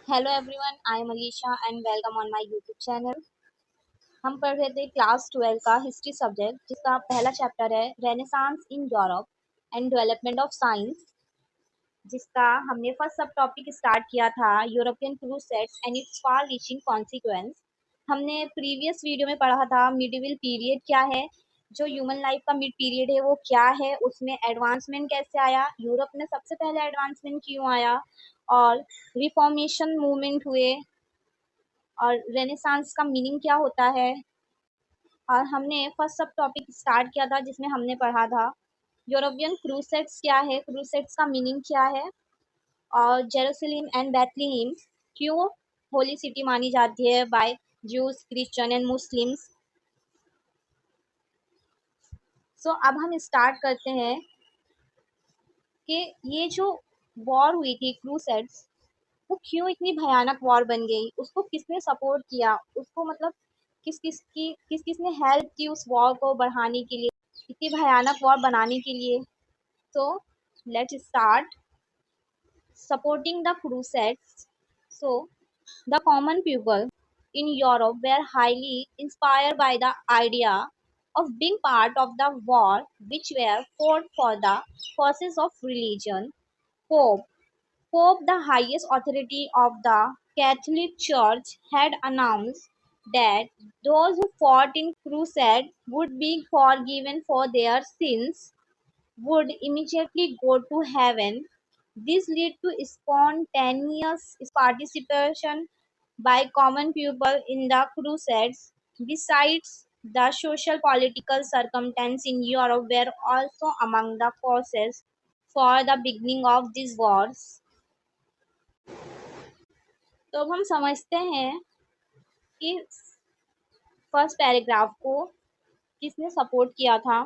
Hello everyone, I am Alisha and welcome on my YouTube channel. हम पढ़ रहे थे क्लास 12 का हिस्ट्री सब्जेक्ट, जिसका पहला चैप्टर है renaissance in Europe and development of science, जिसका हमने फर्स्ट सब टॉपिक स्टार्ट किया था European crusades and it's far reaching consequence. हमने प्रीवियस वीडियो में पढ़ा था मिडिवल पीरियड क्या है, जो ह्यूमन लाइफ का मिड पीरियड है वो क्या है, उसमें एडवांसमेंट कैसे आया, यूरोप में सबसे पहले एडवांसमेंट क्यों आया, और रिफॉर्मेशन मूवमेंट हुए, और रेनेसांस का मीनिंग क्या होता है। और हमने फर्स्ट सब टॉपिक स्टार्ट किया था जिसमें हमने पढ़ा था यूरोपियन क्रूसेड्स क्या है, क्रूसेड्स का मीनिंग क्या है, और जेरूसलम एंड बेथलेहेम क्यों होली सिटी मानी जाती है by Jews, Christian and Muslims. So अब हम स्टार्ट करते हैं कि ये जो वॉर हुई थी क्रूसेड्स, वो क्यों इतनी भयानक वॉर बन गई, उसको किसने सपोर्ट किया, उसको मतलब किस किसने हेल्प की उस वॉर को बढ़ाने के लिए, इतनी भयानक वॉर बनाने के लिए। तो let's start supporting the crusades. So the common people in Europe were highly inspired by the idea of being part of the war which were fought for the causes of religion. Pope Pope, the highest authority of the Catholic Church, had announced that those who fought in crusade would be forgiven for their sins, would immediately go to heaven. This led to spontaneous participation by common people in the crusades. Besides, the social political circumstances in Europe were also among the causes for the beginning of these wars. तो अब हम समझते हैं कि first paragraph को किसने support किया था।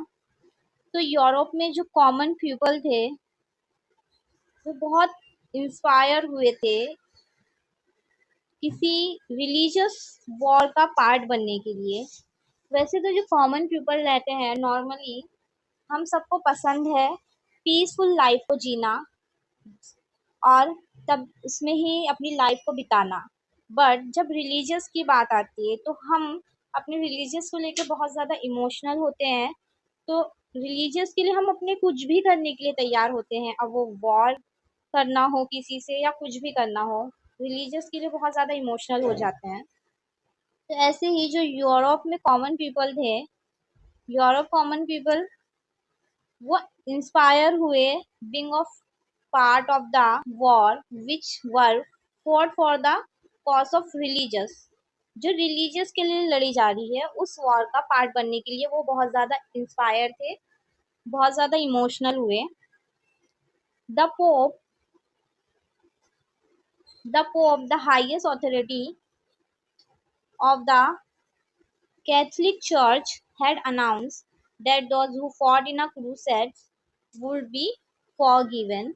तो यूरोप में जो कॉमन पीपल थे वो बहुत इंस्पायर हुए थे किसी रिलीजियस वॉर का पार्ट बनने के लिए। वैसे तो जो कॉमन पीपल रहते हैं नॉर्मली, हम सबको पसंद है पीसफुल लाइफ को जीना और तब उसमें ही अपनी लाइफ को बिताना। बट जब रिलीजियस की बात आती है तो हम अपने रिलीजियस को लेकर बहुत ज़्यादा इमोशनल होते हैं। तो रिलीजियस के लिए हम अपने कुछ भी करने के लिए तैयार होते हैं, अब वो वॉर करना हो किसी से या कुछ भी करना हो, रिलीजियस के लिए बहुत ज़्यादा इमोशनल हो जाते हैं। तो ऐसे ही जो यूरोप में कॉमन पीपल थे, यूरोप कॉमन पीपल वो इंस्पायर हुए being of part of the war which were fought for the cause of religious. जो रिलीजियस के लिए लड़ी जा रही है उस वॉर का पार्ट बनने के लिए वो बहुत ज़्यादा इंस्पायर थे, बहुत ज़्यादा इमोशनल हुए। The pope the highest authority of the Catholic Church had announced that those who fought in a crusade would be forgiven.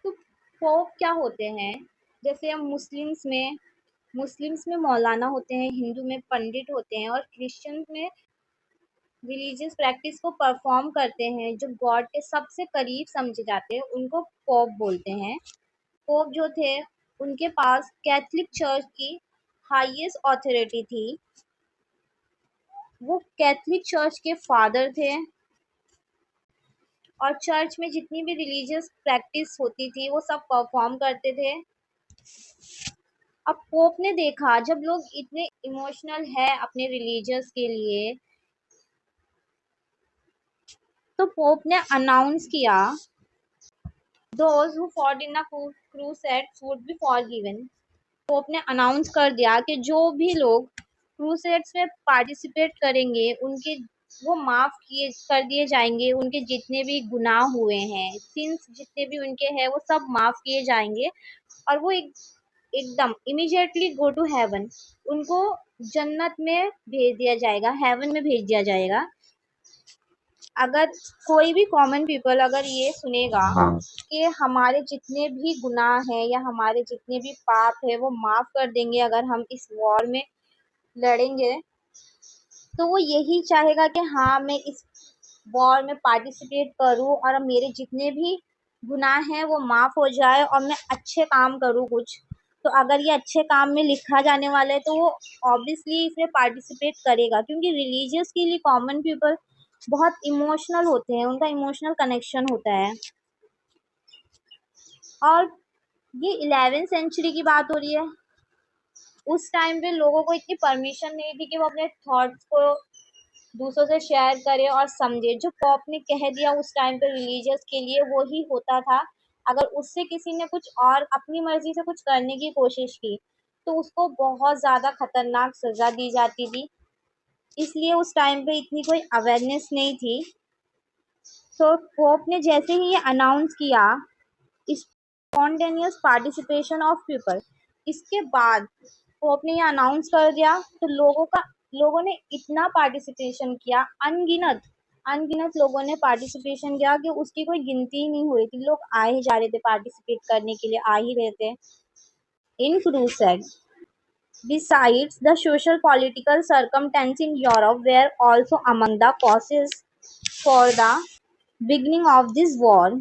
तो पोप क्या होते हैं? जैसे हम मुस्लिम्स में मौलाना होते हैं, हिंदू में पंडित होते हैं, और क्रिश्चियन में रिलीजियस प्रैक्टिस को परफॉर्म करते हैं, जो गॉड के सबसे करीब समझे जाते हैं, उनको पोप बोलते हैं। पोप जो थे उनके पास कैथलिक चर्च की हाईएस्ट अथॉरिटी थी। वो कैथलिक चर्च के फादर थे और चर्च में जितनी भी रिलीजियस प्रैक्टिस होती थी वो सब परफॉर्म करते थे। अब पोप ने देखा जब लोग इतने इमोशनल है अपने रिलीजियस के लिए, तो पोप ने अनाउंस किया those who fought in the crusades would be forgiven. Pope ने अनाउंस कर दिया कि जो भी लोग क्रूसेड्स में पार्टिसिपेट करेंगे उनके वो माफ़ किए कर दिए जाएंगे, उनके जितने भी गुनाह हुए हैं, सिंस जितने भी उनके हैं वो सब माफ़ किए जाएंगे, और वो एकदम इमीडिएटली गो टू हेवन, उनको जन्नत में भेज दिया जाएगा, हेवन में भेज दिया जाएगा। अगर कोई भी कॉमन पीपल अगर ये सुनेगा कि हमारे जितने भी गुनाह हैं या हमारे जितने भी पाप है वो माफ़ कर देंगे अगर हम इस वॉर में लड़ेंगे, तो वो यही चाहेगा कि हाँ मैं इस वॉर में पार्टिसिपेट करूं और मेरे जितने भी गुनाह है वो माफ़ हो जाए और मैं अच्छे काम करूँ कुछ। तो अगर ये अच्छे काम में लिखा जाने वाला है तो वो ऑब्वियसली इसमें पार्टिसिपेट करेगा, क्योंकि रिलीजियस के लिए कॉमन पीपल बहुत इमोशनल होते हैं, उनका इमोशनल कनेक्शन होता है। और ये 11th सेंचुरी की बात हो रही है। उस टाइम पे लोगों को इतनी परमिशन नहीं थी कि वो अपने थॉट्स को दूसरों से शेयर करे और समझे। जो पॉप ने कह दिया उस टाइम पे रिलीजियस के लिए वो ही होता था। अगर उससे किसी ने कुछ और अपनी मर्जी से कुछ करने की कोशिश की तो उसको बहुत ज़्यादा खतरनाक सज़ा दी जाती थी। इसलिए उस टाइम पे इतनी कोई अवेयरनेस नहीं थी। तो पोप ने जैसे ही ये अनाउंस किया स्पॉन्टेनियस पार्टिसिपेशन ऑफ पीपल, इसके बाद पोप ने ये अनाउंस कर दिया तो लोगों ने इतना पार्टिसिपेशन किया, अनगिनत अनगिनत लोगों ने पार्टिसिपेशन किया कि उसकी कोई गिनती ही नहीं हो रही थी। लोग आ ही जा रहे थे पार्टिसिपेट करने के लिए, आ ही रहे थे। इन crusade, besides the social political circumstances in Europe were also among the causes for the beginning of this war.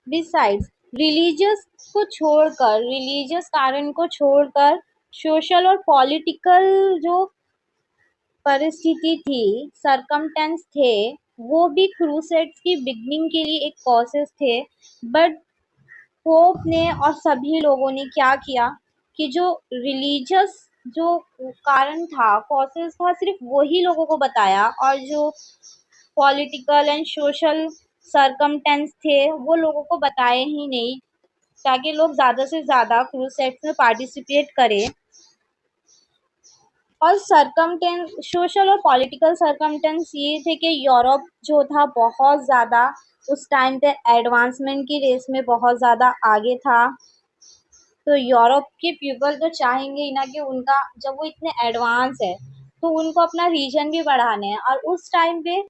Besides, religious कारण को छोड़कर सोशल और पॉलिटिकल जो परिस्थिति थी, सरकमटेंस थे, वो भी क्रूसेड्स की बिगनिंग के लिए एक कॉसेस थे। बट पोप ने और सभी लोगों ने क्या किया कि जो रिलीजियस जो कारण था, कॉसेस था, सिर्फ वही लोगों को बताया, और जो पॉलिटिकल एंड सोशल सरकमटेंस थे वो लोगों को बताए ही नहीं, ताकि लोग ज़्यादा से ज़्यादा क्रूसेड्स में पार्टिसिपेट करें। और सरकमटेंस, सोशल और पॉलिटिकल सरकमटेंस ये थे कि यूरोप जो था बहुत ज़्यादा उस टाइम पे एडवांसमेंट की रेस में बहुत ज़्यादा आगे था। तो यूरोप के पीपल तो चाहेंगे ही ना कि उनका, जब वो इतने एडवांस है तो उनको अपना रीजन भी बढ़ाना है। और उस टाइम पे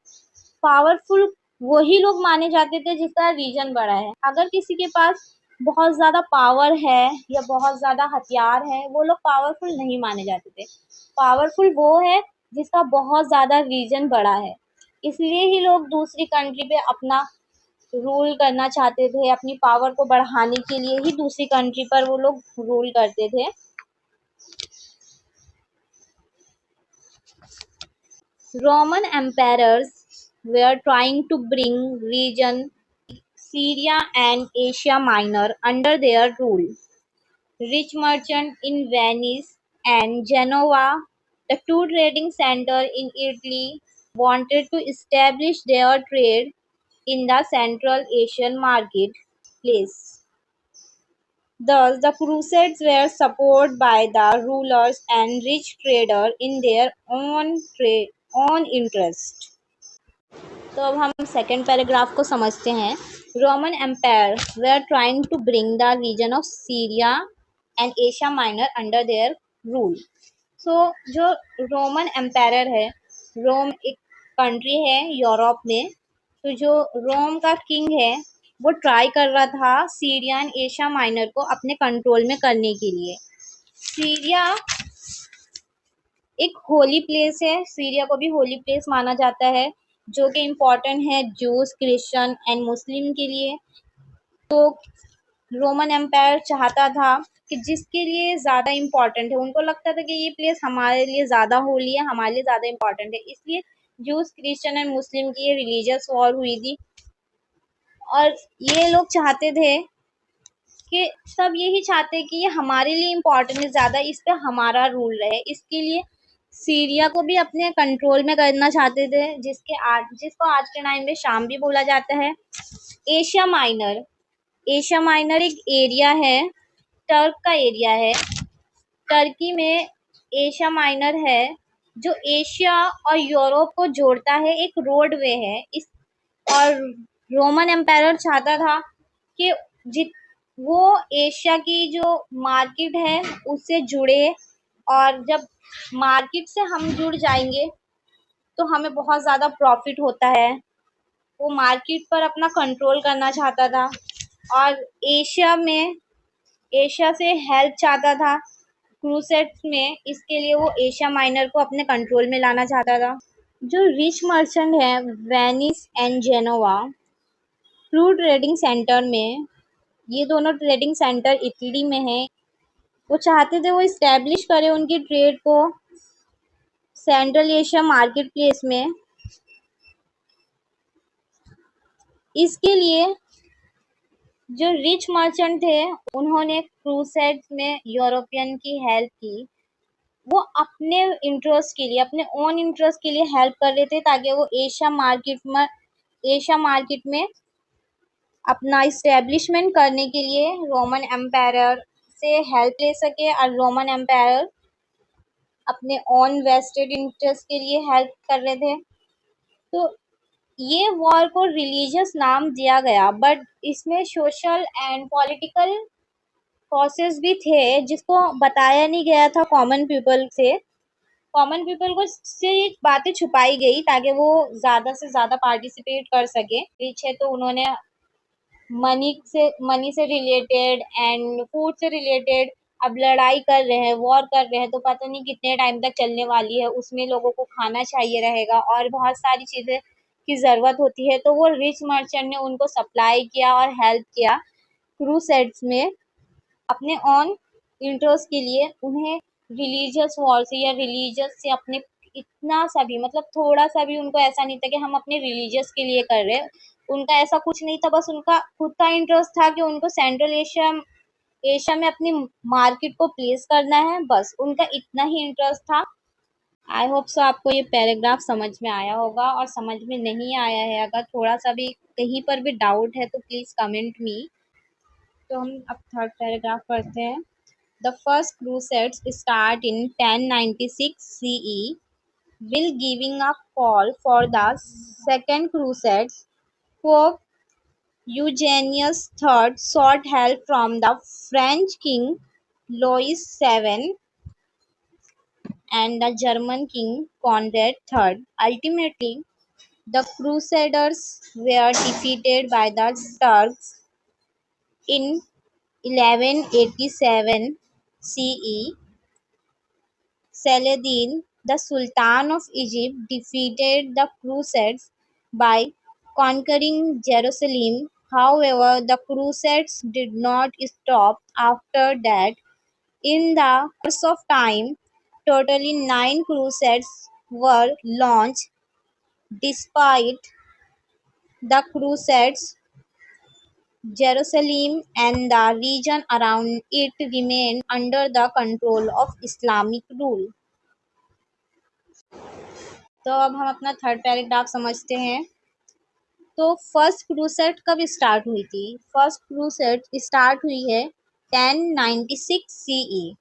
पावरफुल वही लोग माने जाते थे जिसका रीजन बड़ा है। अगर किसी के पास बहुत ज़्यादा पावर है या बहुत ज़्यादा हथियार है, वो लोग पावरफुल नहीं माने जाते थे। पावरफुल वो है जिसका बहुत ज़्यादा रीजन बड़ा है। इसलिए ही लोग दूसरी कंट्री पे अपना रूल करना चाहते थे, अपनी पावर को बढ़ाने के लिए ही दूसरी कंट्री पर वो लोग रूल करते थे। Roman emperors were trying to bring region Syria and Asia Minor under their rule. Rich merchants in Venice and Genoa, the two trading centers in Italy, wanted to establish their trade in the Central Asian marketplace. Thus, the Crusades were supported by the rulers and rich traders in their own interest. तो अब हम second paragraph को समझते हैं। Roman Empire were trying to bring the region of Syria and Asia Minor under their rule. So जो Roman empire है, रोम एक country है यूरोप में, तो जो रोम का किंग है वो ट्राई कर रहा था सीरिया एंड एशिया माइनर को अपने कंट्रोल में करने के लिए। सीरिया एक होली प्लेस है, सीरिया को भी होली प्लेस माना जाता है, जो कि इम्पोर्टेंट है जूस, क्रिश्चियन एंड मुस्लिम के लिए। तो रोमन एम्पायर चाहता था कि जिसके लिए ज़्यादा इम्पोर्टेंट है, उनको लगता था कि ये प्लेस हमारे लिए ज़्यादा होली है, हमारे लिए ज़्यादा इम्पोर्टेंट है, इसलिए जूस, क्रिश्चियन एंड मुस्लिम की ये रिलीजियस वॉर हुई थी। और ये लोग चाहते थे कि सब यही चाहते कि ये हमारे लिए इम्पोर्टेंट है ज़्यादा, इस पे हमारा रूल रहे। इसके लिए सीरिया को भी अपने कंट्रोल में करना चाहते थे, जिसको आज के टाइम में शाम भी बोला जाता है। एशिया माइनर, एशिया माइनर एक एरिया है, टर्क का एरिया है। टर्की में एशिया माइनर है जो एशिया और यूरोप को जोड़ता है, एक रोडवे है। इस और रोमन एम्पायर चाहता था कि जित वो एशिया की जो मार्केट है उससे जुड़े, और जब मार्केट से हम जुड़ जाएंगे तो हमें बहुत ज़्यादा प्रॉफिट होता है। वो मार्केट पर अपना कंट्रोल करना चाहता था और एशिया से हेल्प चाहता था क्रूसेड्स में, इसके लिए वो एशिया माइनर को अपने कंट्रोल में लाना चाहता था। जो रिच मर्चेंट है Venice and Genoa crude trading centre में, ये दोनों ट्रेडिंग सेंटर इटली में है। वो चाहते थे वो इस्टेब्लिश करे उनकी ट्रेड को सेंट्रल एशिया मार्केट प्लेस में। इसके लिए जो रिच मर्चेंट थे उन्होंने क्रूसेड्स में यूरोपियन की हेल्प की। वो अपने इंटरेस्ट के लिए, अपने ओन इंटरेस्ट के लिए हेल्प कर रहे थे ताकि वो एशिया मार्केट में अपना इस्टेब्लिशमेंट करने के लिए रोमन एम्पायर से हेल्प ले सके और रोमन एम्पायर अपने ओन वेस्टेड इंटरेस्ट के लिए हेल्प कर रहे थे। तो ये वॉर को रिलीजियस नाम दिया गया, बट इसमें सोशल एंड पॉलिटिकल कॉसेस भी थे जिसको बताया नहीं गया था कॉमन पीपल से। कॉमन पीपल को से ये बातें छुपाई गई ताकि वो ज्यादा से ज्यादा पार्टिसिपेट कर सके। पीछे तो उन्होंने मनी से रिलेटेड एंड फूड से रिलेटेड, अब लड़ाई कर रहे हैं, वॉर कर रहे हैं, तो पता नहीं कितने टाइम तक चलने वाली है, उसमें लोगों को खाना चाहिए रहेगा और बहुत सारी चीजें की जरूरत होती है। तो वो रिच मर्चेंट ने उनको सप्लाई किया और हेल्प किया क्रूसेड्स में अपने ऑन इंटरेस्ट के लिए। उन्हें रिलीजियस वॉर से या रिलीजियस से अपने इतना सा भी, मतलब थोड़ा सा भी उनको ऐसा नहीं था कि हम अपने रिलीजियस के लिए कर रहे हैं। उनका ऐसा कुछ नहीं था, बस उनका खुद का इंटरेस्ट था कि उनको सेंट्रल एशिया एशिया में अपनी मार्केट को प्लेस करना है, बस उनका इतना ही इंटरेस्ट था। आई होप सो आपको ये पैराग्राफ समझ में आया होगा, और समझ में नहीं आया है अगर थोड़ा सा भी कहीं पर भी डाउट है तो प्लीज कमेंट मी। तो हम अब थर्ड पैराग्राफ पढ़ते हैं। The first crusades start in 1096 CE, will giving a call for the second crusades. Pope Eugenius III sought help from the French king Louis VII and the German king Conrad III. Ultimately, the Crusaders were defeated by the Turks in 1187 CE. Saladin, the Sultan of Egypt, defeated the Crusades by conquering Jerusalem. However, the Crusades did not stop after that. In the course of time, totally 9 crusades were launched. Despite the Crusades, Jerusalem and the region around it remained under the control of Islamic rule. तो अब हम अपना third paragraph समझते हैं। तो first crusade कब start हुई थी? फर्स्ट क्रूसेड स्टार्ट हुई है 1096 सीई।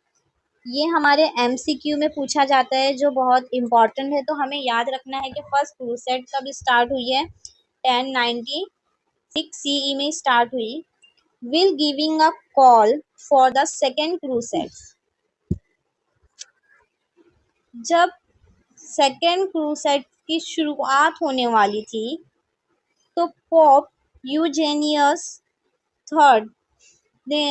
ये हमारे एमसीक्यू में पूछा जाता है, जो बहुत इम्पोर्टेंट है। तो हमें याद रखना है कि फर्स्ट क्रूसेड कब स्टार्ट हुई है। 1096 सीई में स्टार्ट हुई। Will giving a call for the second crusade. जब सेकेंड क्रूसेड की शुरुआत होने वाली थी तो पोप यूजेनियस थर्ड ने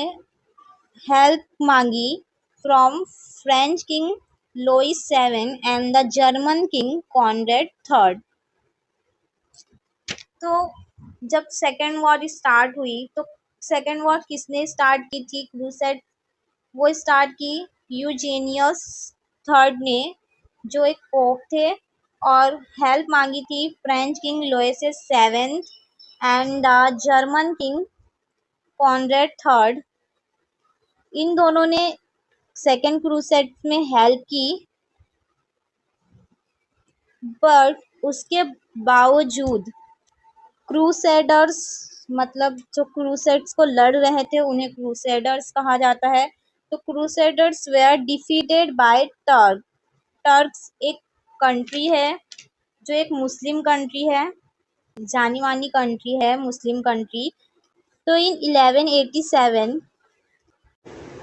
हेल्प मांगी from French king Louis seven and the German king Conrad third. तो जब सेकेंड वॉर स्टार्ट हुई तो सेकेंड वॉर किसने स्टार्ट की थी? क्रूसेड वो स्टार्ट की यूजेनियस थर्ड ने, जो एक पोप थे, और हेल्प मांगी थी French king Louis seventh and the German king Conrad third. इन दोनों ने सेकेंड क्रूसेड में हेल्प की, बट उसके बावजूद क्रूसेडर्स, मतलब जो क्रूसेड्स को लड़ रहे थे उन्हें क्रूसेडर्स कहा जाता है। तो crusaders were defeated by Turk. Turks एक कंट्री है जो एक मुस्लिम कंट्री है, जानी मानी कंट्री है, मुस्लिम कंट्री। तो इन 1187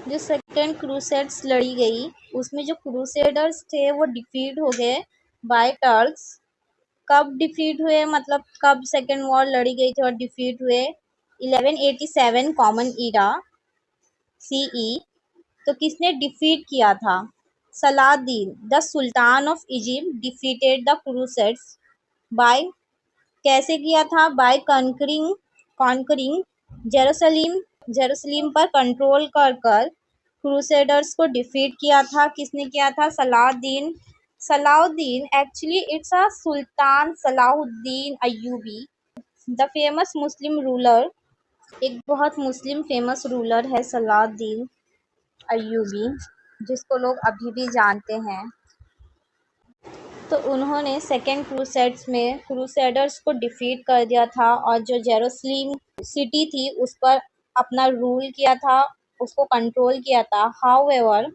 जो सेकेंड क्रूसेड्स लड़ी गई उसमें जो क्रूसेडर्स थे वो डिफीट हो गए बाय टर्क्स। कब डिफीट हुए, मतलब कब सेकेंड वॉर लड़ी गई थी और डिफीट हुए? 1187 कॉमन ईरा सीई। तो किसने डिफीट किया था? Saladin, the Sultan of Egypt, defeated the Crusades by कैसे किया था? बाय कॉन्करिंग जेरूसलम, जेरूसलम पर कंट्रोल कर कर क्रूसेडर्स को डिफीट किया था। किसने किया था? Salahuddin. Salahuddin actually it's a sultan Salahuddin Ayyubi, the famous Muslim ruler. एक बहुत मुस्लिम फेमस रूलर है सलाउद्दीन अय्यूबी, जिसको लोग अभी भी जानते हैं। तो उन्होंने सेकेंड क्रूसेड्स में क्रूसेडर्स को डिफीट कर दिया था और जो जेरूसलम सिटी थी उस पर अपना रूल किया था, उसको कंट्रोल किया था। However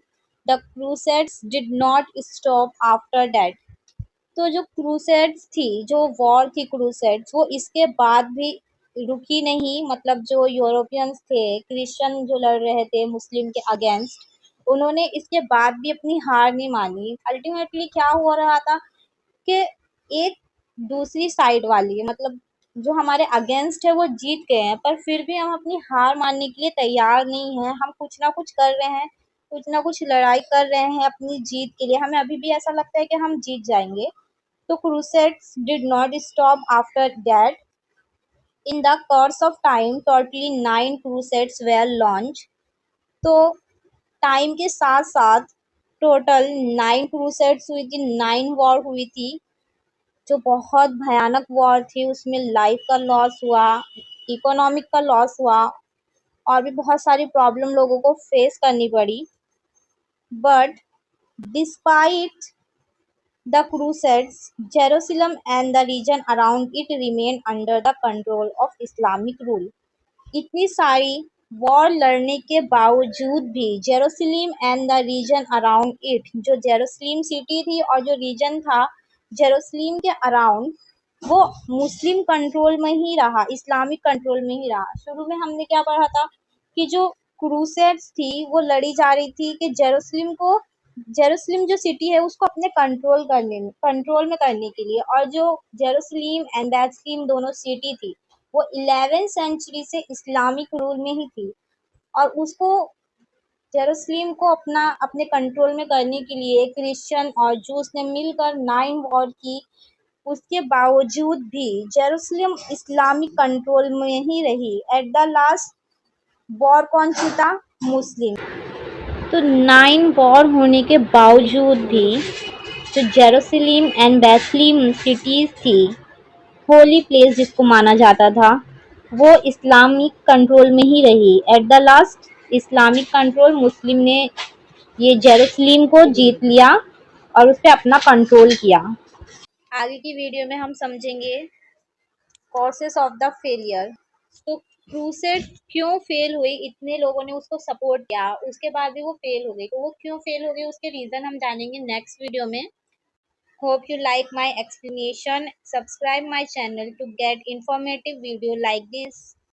the crusades did not stop after that. तो जो क्रूसेड्स थी, जो वॉर थी क्रूसेड्स, वो इसके बाद भी रुकी नहीं। मतलब जो यूरोपियंस थे, क्रिश्चियन जो लड़ रहे थे मुस्लिम के अगेंस्ट, उन्होंने इसके बाद भी अपनी हार नहीं मानी। अल्टीमेटली क्या हो रहा था कि एक दूसरी साइड वाली, मतलब जो हमारे अगेंस्ट है, वो जीत गए हैं, पर फिर भी हम अपनी हार मानने के लिए तैयार नहीं हैं। हम कुछ ना कुछ कर रहे हैं, कुछ ना कुछ लड़ाई कर रहे हैं अपनी जीत के लिए। हमें अभी भी ऐसा लगता है कि हम जीत जाएंगे। तो crusades did not stop after that. In the course of time, totally 9 crusades were launched. तो टाइम के साथ साथ टोटल 9 क्रूसेड्स हुई थी, 9 वॉर हुई थी, जो बहुत भयानक वॉर थी। उसमें लाइफ का लॉस हुआ, इकोनॉमिक का लॉस हुआ, और भी बहुत सारी प्रॉब्लम लोगों को फेस करनी पड़ी। But despite the Crusades, Jerusalem and the region around it remained under the control of Islamic rule. इतनी सारी वॉर लड़ने के बावजूद भी Jerusalem and the region around it, जो जेरूसलम सिटी थी और जो रीजन था जेरूसलम के अराउंड, वो मुस्लिम कंट्रोल में ही रहा, इस्लामिक कंट्रोल में ही रहा। शुरू में हमने क्या पढ़ा था कि जो क्रूसेड्स थी वो लड़ी जा रही थी कि जेरूसलम जो सिटी है उसको अपने कंट्रोल में करने के लिए, और जो जेरूसलम एंड बेथलेहेम दोनों सिटी थी वो 11वीं सेंचुरी से इस्लामिक रूल में ही थी, और उसको जेरूसलम को अपने कंट्रोल में करने के लिए क्रिश्चियन और जूस ने मिलकर 9 वॉर की। उसके बावजूद भी जेरूसलम इस्लामिक कंट्रोल में ही रही। एट द लास्ट वॉर कौन जीता? मुस्लिम। तो 9 वॉर होने के बावजूद भी जो जेरूसलम एंड बेथलेहेम सिटीज थी, होली प्लेस जिसको माना जाता था, वो इस्लामिक कंट्रोल में ही रही। At the last Islamic control, Muslim ने ये जेरूसलम को जीत लिया और उस पर अपना कंट्रोल किया। आगे की वीडियो में हम समझेंगे कॉजेस ऑफ द फेलियर। तो क्रूसेड क्यों फेल हुई? इतने लोगों ने उसको सपोर्ट किया, उसके बाद भी वो फेल हो गई। तो वो क्यों फेल हो गई, उसके रीजन हम जानेंगे नेक्स्ट वीडियो में। Hope you like my explanation. Subscribe my channel to get informative video like this.